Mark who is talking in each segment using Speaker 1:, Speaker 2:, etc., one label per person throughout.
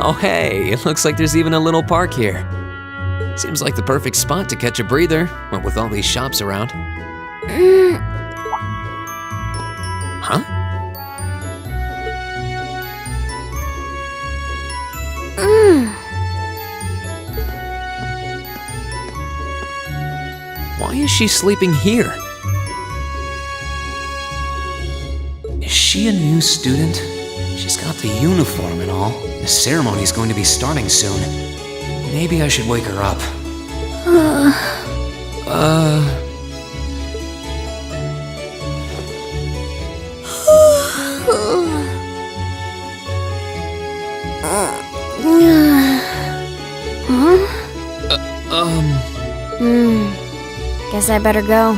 Speaker 1: Oh hey, it looks like there's even a little park here. Seems like the perfect spot to catch a breather, what with all these shops around. Huh? Why is she sleeping here? Is she a new student? She's got the uniform and all. The ceremony's going to be starting soon. Maybe I should wake her up.
Speaker 2: Guess I better go.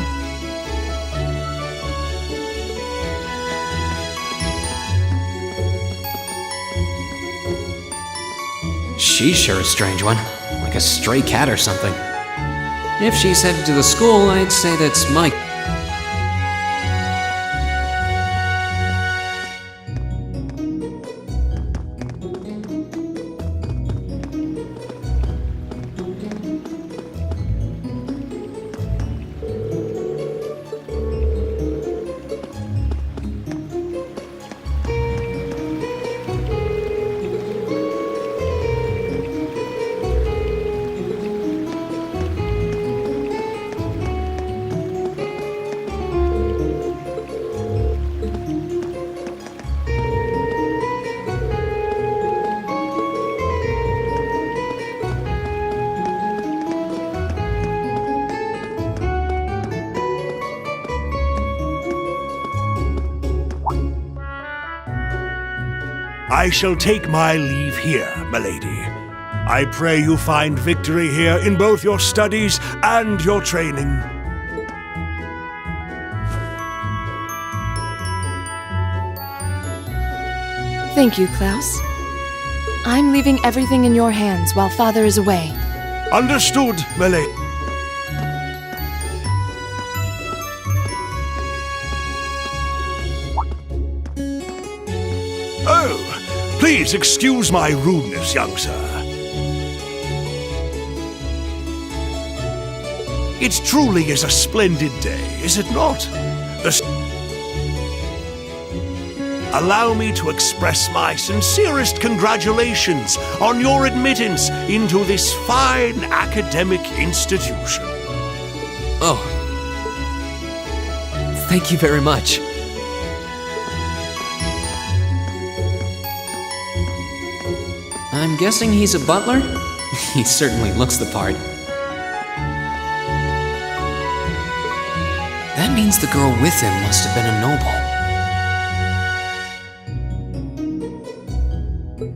Speaker 1: She's sure a strange one, like a stray cat or something. If she's headed to the school, I'd say that's Mike.
Speaker 3: I shall take my leave here, milady. I pray you find victory here in both your studies and your training.
Speaker 4: Thank you, Klaus. I'm leaving everything in your hands while Father is away.
Speaker 3: Understood, milady. Oh, please excuse my rudeness, young sir. It truly is a splendid day, is it not? Allow me to express my sincerest congratulations on your admittance into this fine academic institution.
Speaker 1: Oh. Thank you very much. I'm guessing he's a butler? He certainly looks the part. That means the girl with him must have been a noble.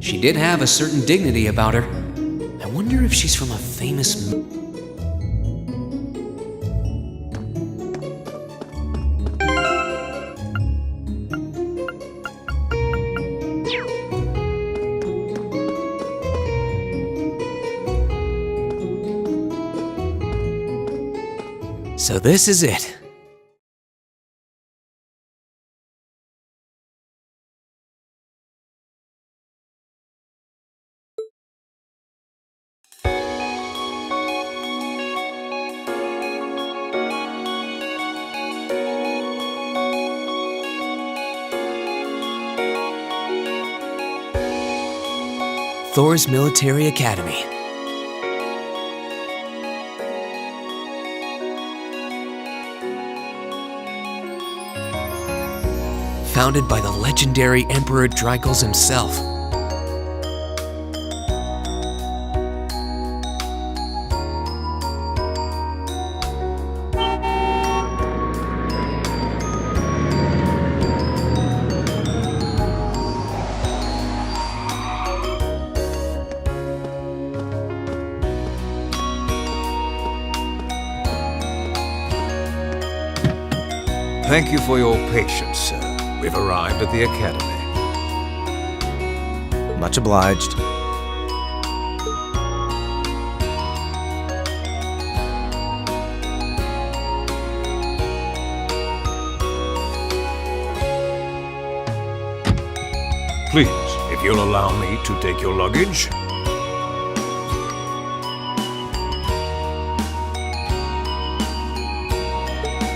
Speaker 1: She did have a certain dignity about her. I wonder if she's from a famous... So this is it. Thors Military Academy. Founded by the legendary Emperor Drykles himself.
Speaker 5: Thank you for your patience, sir. We've arrived at the Academy.
Speaker 6: Much obliged.
Speaker 5: Please, if you'll allow me to take your luggage?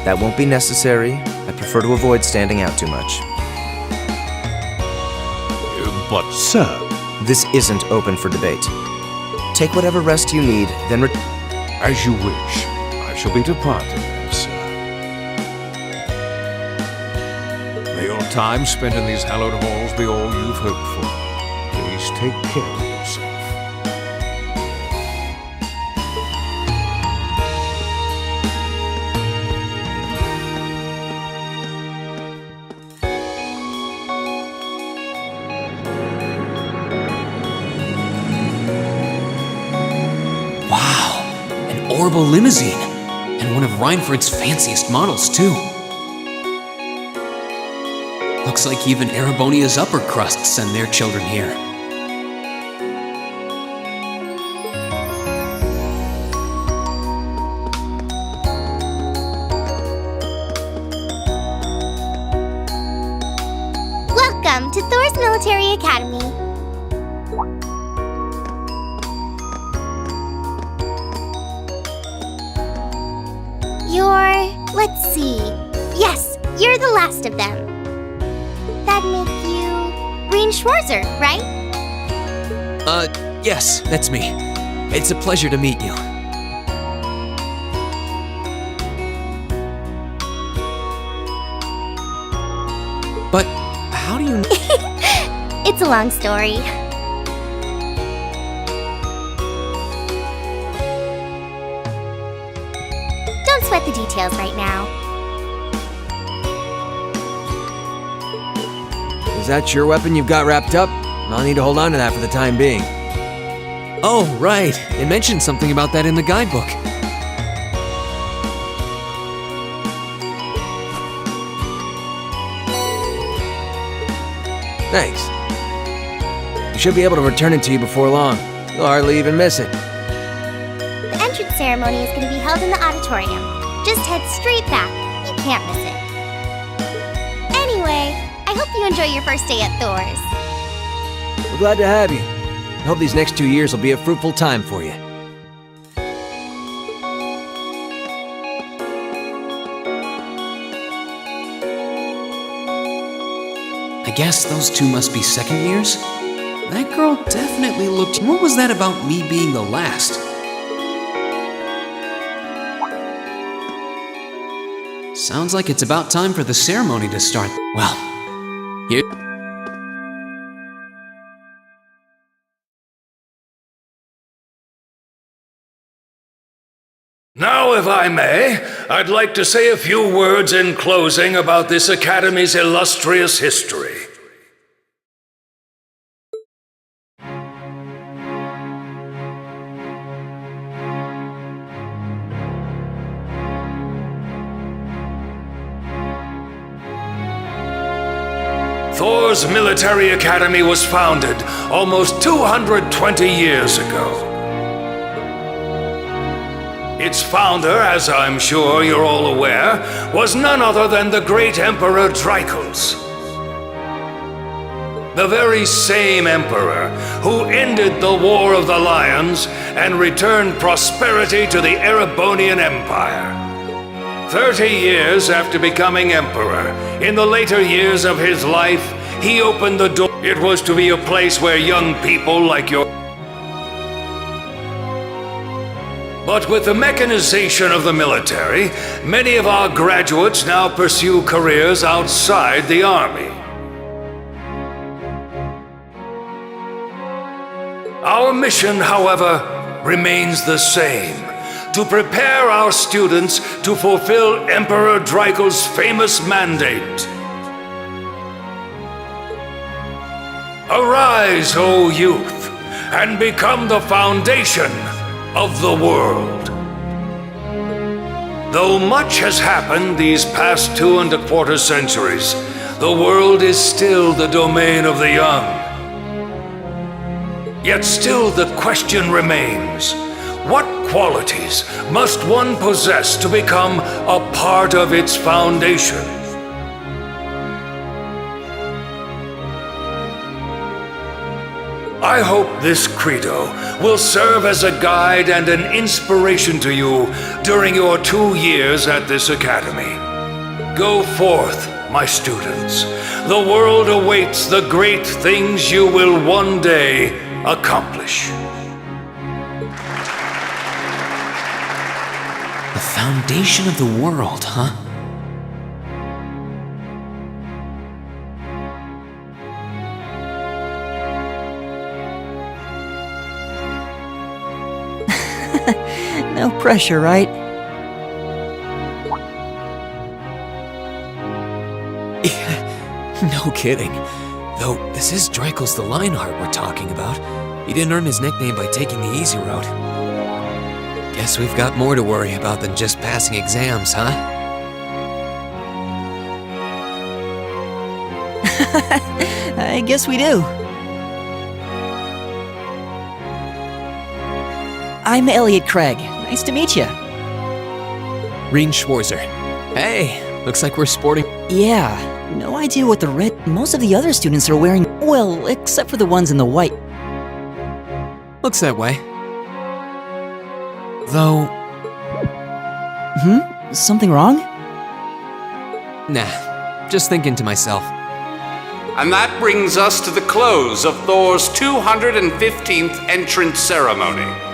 Speaker 6: That won't be necessary. I prefer to avoid standing out too much.
Speaker 5: But, sir...
Speaker 6: This isn't open for debate. Take whatever rest you need, then
Speaker 5: As you wish. I shall be departing then, sir. May your time spent in these hallowed halls be all you've hoped for. Please take care of yourself.
Speaker 1: Wow, an orbital limousine, and one of Reinford's fanciest models, too. Looks like even Erebonia's upper crusts send their children here.
Speaker 7: Welcome to Thors Military Academy. Let's see. Yes, you're the last of them. That'd make you Green Schwarzer, right?
Speaker 1: Yes, that's me. It's a pleasure to meet you. But how do you...
Speaker 7: It's a long story. Don't sweat the details right now.
Speaker 8: Is that your weapon you've got wrapped up? I'll need to hold on to that for the time being.
Speaker 1: Oh, right. It mentioned something about that in the guidebook.
Speaker 8: Thanks. You should be able to return it to you before long. You'll hardly even miss it.
Speaker 7: The entrance ceremony is going to be held in the auditorium. Just head straight back. You can't miss it. Anyway, I hope you enjoy your first day at Thors.
Speaker 8: We're glad to have you. I hope these next 2 years will be a fruitful time for you.
Speaker 1: I guess those two must be second years? That girl definitely looked... What was that about me being the last? Sounds like it's about time for the ceremony to start. Well, here...
Speaker 5: Now, if I may, I'd like to say a few words in closing about this Academy's illustrious history. Thors Military Academy was founded almost 220 years ago. Its founder, as I'm sure you're all aware, was none other than the great Emperor Drykos. The very same emperor who ended the War of the Lions and returned prosperity to the Erebonian Empire. 30 years after becoming emperor, in the later years of his life, he opened the door. It was to be a place where young people like your... But with the mechanization of the military, many of our graduates now pursue careers outside the army. Our mission, however, remains the same: to prepare our students to fulfill Emperor Drykos' famous mandate. Arise, O youth, and become the foundation of the world. Though much has happened these past 2¼ centuries, the world is still the domain of the young. Yet still the question remains: what qualities must one possess to become a part of its foundation? I hope this credo will serve as a guide and an inspiration to you during your 2 years at this academy. Go forth, my students. The world awaits the great things you will one day accomplish.
Speaker 1: The foundation of the world, huh?
Speaker 9: No pressure, right?
Speaker 1: No kidding. Though, this is Dreikel's the Lionheart we're talking about. He didn't earn his nickname by taking the easy road. Guess we've got more to worry about than just passing exams, huh?
Speaker 9: I guess we do. I'm Elliot Craig. Nice to meet you.
Speaker 1: Reen Schwarzer. Hey, looks like we're sporting...
Speaker 9: Yeah, no idea what the red... Most of the other students are wearing... Well, except for the ones in the white.
Speaker 1: Looks that way. Though...
Speaker 9: Something wrong?
Speaker 1: Nah, just thinking to myself.
Speaker 10: And that brings us to the close of Thors' 215th entrance ceremony.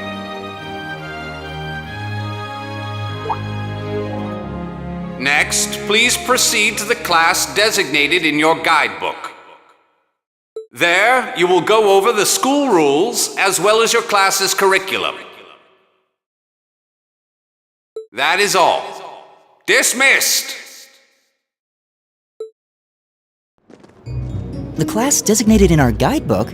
Speaker 10: Next, please proceed to the class designated in your guidebook. There, you will go over the school rules as well as your class's curriculum. That is all. Dismissed!
Speaker 9: The class designated in our guidebook?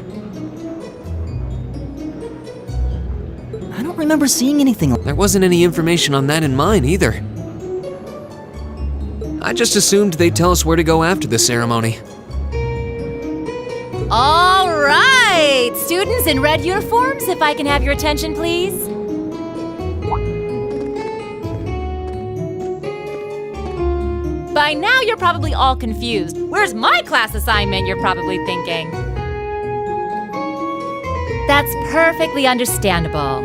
Speaker 9: I don't remember seeing anything.
Speaker 1: There wasn't any information on that in mine either. I just assumed they'd tell us where to go after the ceremony.
Speaker 11: All right! Students in red uniforms, if I can have your attention, please. By now, you're probably all confused. Where's my class assignment, you're probably thinking. That's perfectly understandable.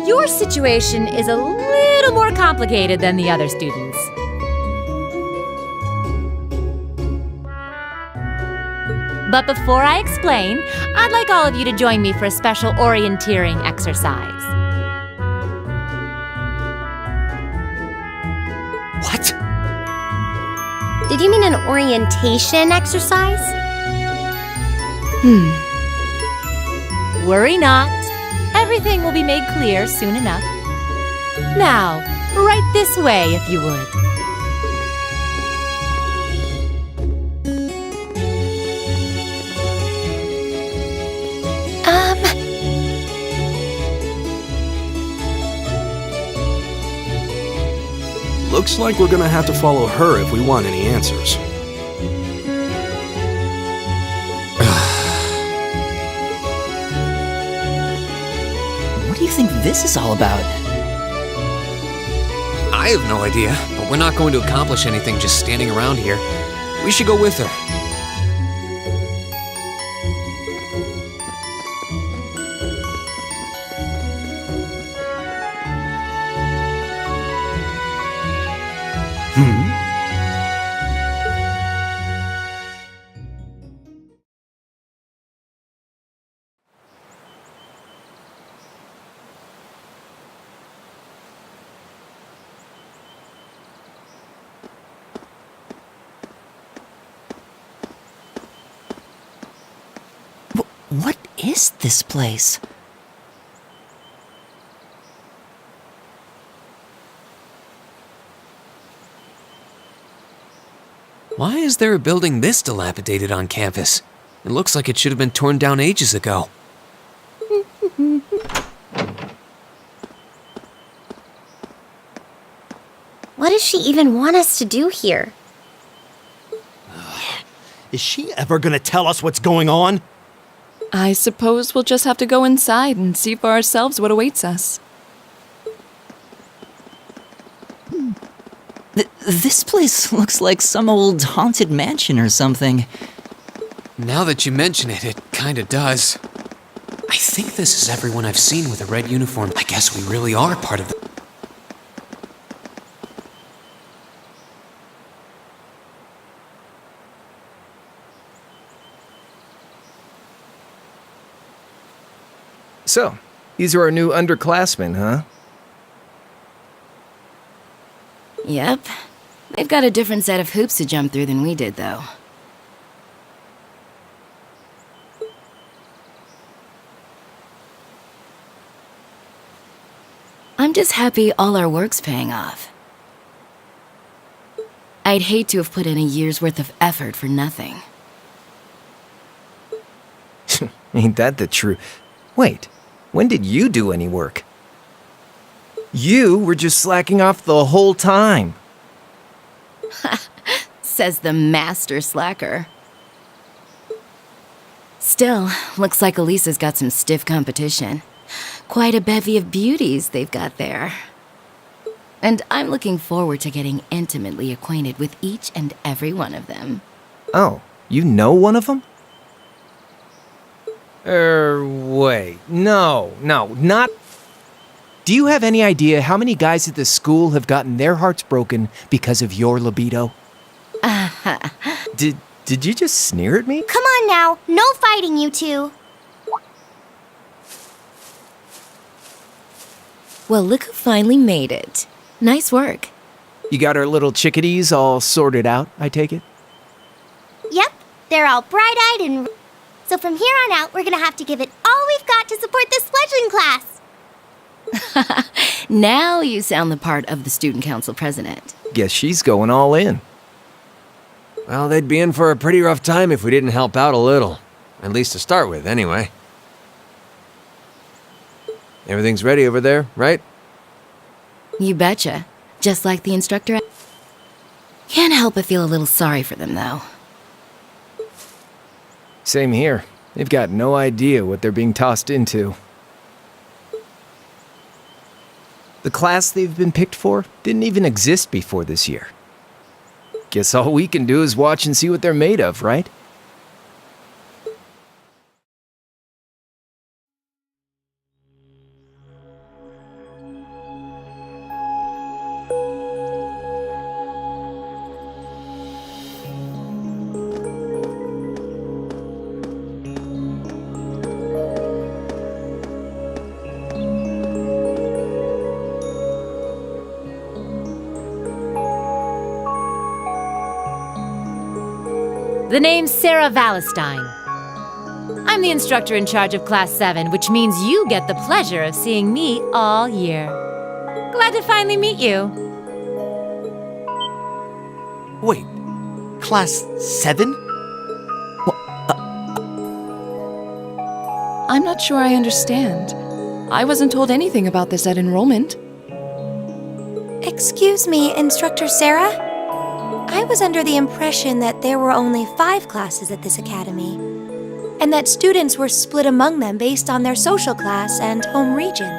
Speaker 11: Your situation is a little more complicated than the other students. But before I explain, I'd like all of you to join me for a special orienteering exercise.
Speaker 1: What?
Speaker 7: Did you mean an orientation exercise?
Speaker 11: Worry not. Everything will be made clear soon enough. Now, right this way, if you would.
Speaker 12: Looks like we're gonna have to follow her if we want any answers.
Speaker 9: What do you think this is all about?
Speaker 1: I have no idea, but we're not going to accomplish anything just standing around here. We should go with her.
Speaker 9: What is this place?
Speaker 1: Why is there a building this dilapidated on campus? It looks like it should have been torn down ages ago.
Speaker 7: What does she even want us to do here?
Speaker 13: Is she ever gonna tell us what's going on?
Speaker 4: I suppose we'll just have to go inside and see for ourselves what awaits us.
Speaker 9: This place looks like some old haunted mansion or something.
Speaker 1: Now that you mention it, it kinda does. I think this is everyone I've seen with a red uniform. I guess we really are part of the...
Speaker 8: So, these are our new underclassmen, huh?
Speaker 14: Yep. They've got a different set of hoops to jump through than we did, though. I'm just happy all our work's paying off. I'd hate to have put in a year's worth of effort for nothing.
Speaker 8: Ain't that the truth? Wait, when did you do any work? You were just slacking off the whole time.
Speaker 14: Says the master slacker. Still, looks like Elisa's got some stiff competition. Quite a bevy of beauties they've got there. And I'm looking forward to getting intimately acquainted with each and every one of them.
Speaker 8: Oh, you know one of them? Wait. No, not... Do you have any idea how many guys at this school have gotten their hearts broken because of your libido? Did you just sneer at me?
Speaker 7: Come on now, no fighting, you two.
Speaker 14: Well, look who finally made it. Nice work.
Speaker 8: You got our little chickadees all sorted out, I take it?
Speaker 7: Yep, they're all bright-eyed and... So from here on out, we're gonna have to give it all we've got to support this fledgling class.
Speaker 14: Now you sound the part of the student council president.
Speaker 8: Guess she's going all in.
Speaker 15: Well, they'd be in for a pretty rough time if we didn't help out a little. At least to start with, anyway. Everything's ready over there, right?
Speaker 14: You betcha. Just like the instructor. Can't help but feel a little sorry for them, though.
Speaker 8: Same here. They've got no idea what they're being tossed into. The class they've been picked for didn't even exist before this year. Guess all we can do is watch and see what they're made of, right?
Speaker 11: The name's Sarah Valestine. I'm the instructor in charge of Class 7, which means you get the pleasure of seeing me all year. Glad to finally meet you.
Speaker 13: Wait, Class 7?
Speaker 4: I'm not sure I understand. I wasn't told anything about this at enrollment.
Speaker 16: Excuse me, Instructor Sarah? I was under the impression that there were only 5 classes at this academy, and that students were split among them based on their social class and home region.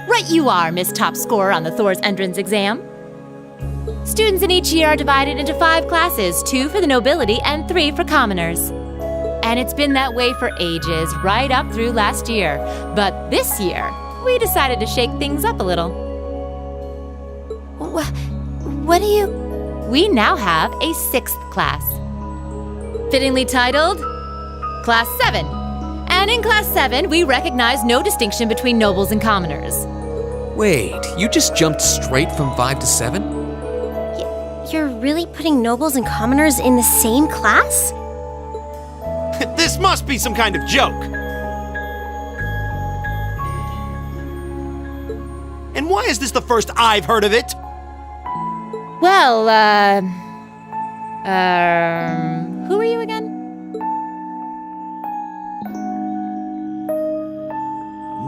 Speaker 11: Right you are, Miss Top Scorer on the Thors entrance exam. Students in each year are divided into 5 classes, 2 for the nobility and 3 for commoners. And it's been that way for ages, right up through last year. But this year, we decided to shake things up a little.
Speaker 16: What do you...
Speaker 11: We now have a 6th class. Fittingly titled, Class 7. And in Class 7, we recognize no distinction between nobles and commoners.
Speaker 1: Wait, you just jumped straight from 5 to 7?
Speaker 7: You're really putting nobles and commoners in the same class?
Speaker 13: This must be some kind of joke. And why is this the first I've heard of it?
Speaker 11: Well, who are you again?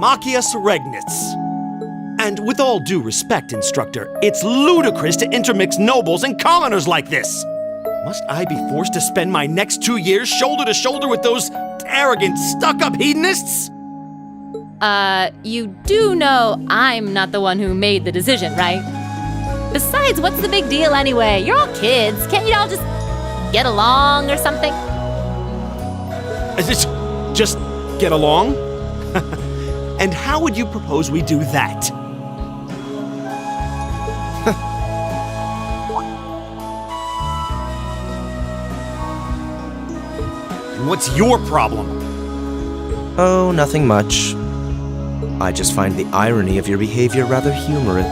Speaker 13: Machias Regnitz. And with all due respect, Instructor, it's ludicrous to intermix nobles and commoners like this. Must I be forced to spend my next 2 years shoulder to shoulder with those arrogant, stuck-up hedonists?
Speaker 11: You do know I'm not the one who made the decision, right? Besides, what's the big deal anyway? You're all kids. Can't you all just get along or something?
Speaker 13: Just get along? And how would you propose we do that? And what's your problem?
Speaker 6: Oh, nothing much. I just find the irony of your behavior rather humorous.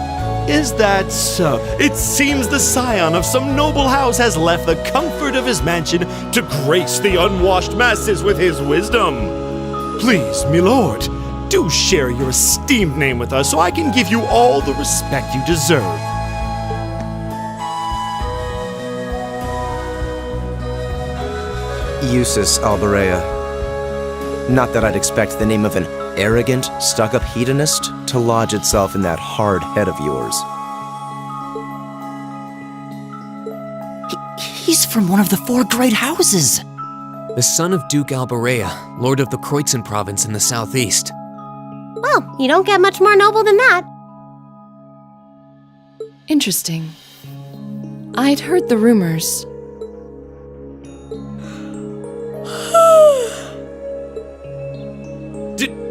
Speaker 13: Is that so? It seems the scion of some noble house has left the comfort of his mansion to grace the unwashed masses with his wisdom. Please, my lord, do share your esteemed name with us so I can give you all the respect you deserve.
Speaker 6: Eustace Alberea. Not that I'd expect the name of an arrogant, stuck-up hedonist to lodge itself in that hard head of yours.
Speaker 9: He's from one of the 4 great houses.
Speaker 1: The son of Duke Alberea, lord of the Kreutzen province in the southeast.
Speaker 7: Well, you don't get much more noble than that.
Speaker 4: Interesting. I'd heard the rumors.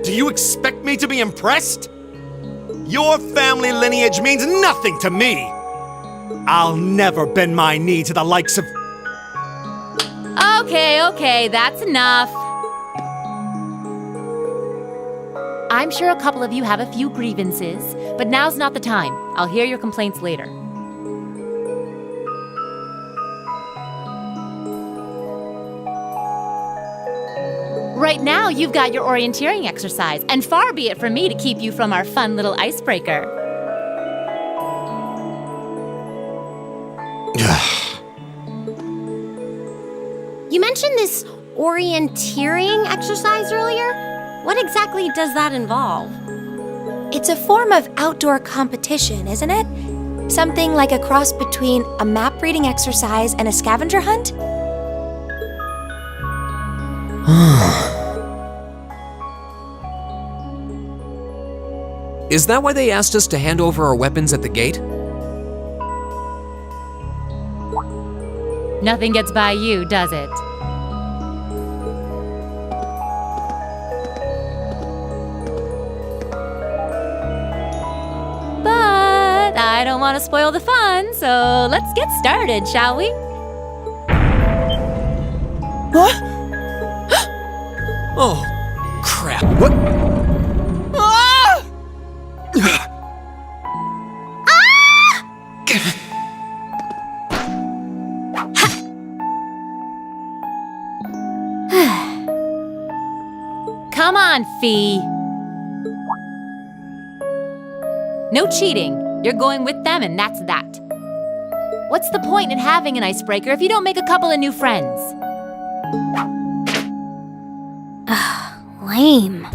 Speaker 13: Do you expect me to be impressed? Your family lineage means nothing to me. I'll never bend my knee to the likes of...
Speaker 11: Okay, that's enough. I'm sure a couple of you have a few grievances, but now's not the time. I'll hear your complaints later. Right now, you've got your orienteering exercise, and far be it from me to keep you from our fun little icebreaker.
Speaker 7: You mentioned this orienteering exercise earlier. What exactly does that involve?
Speaker 16: It's a form of outdoor competition, isn't it? Something like a cross between a map reading exercise and a scavenger hunt?
Speaker 1: Is that why they asked us to hand over our weapons at the gate?
Speaker 11: Nothing gets by you, does it? But I don't want to spoil the fun, so let's get started, shall we?
Speaker 9: What?
Speaker 1: Oh, crap.
Speaker 6: What?
Speaker 11: Come on, Fee. No cheating. You're going with them, and that's that. What's the point in having an icebreaker if you don't make a couple of new friends?
Speaker 2: Lame.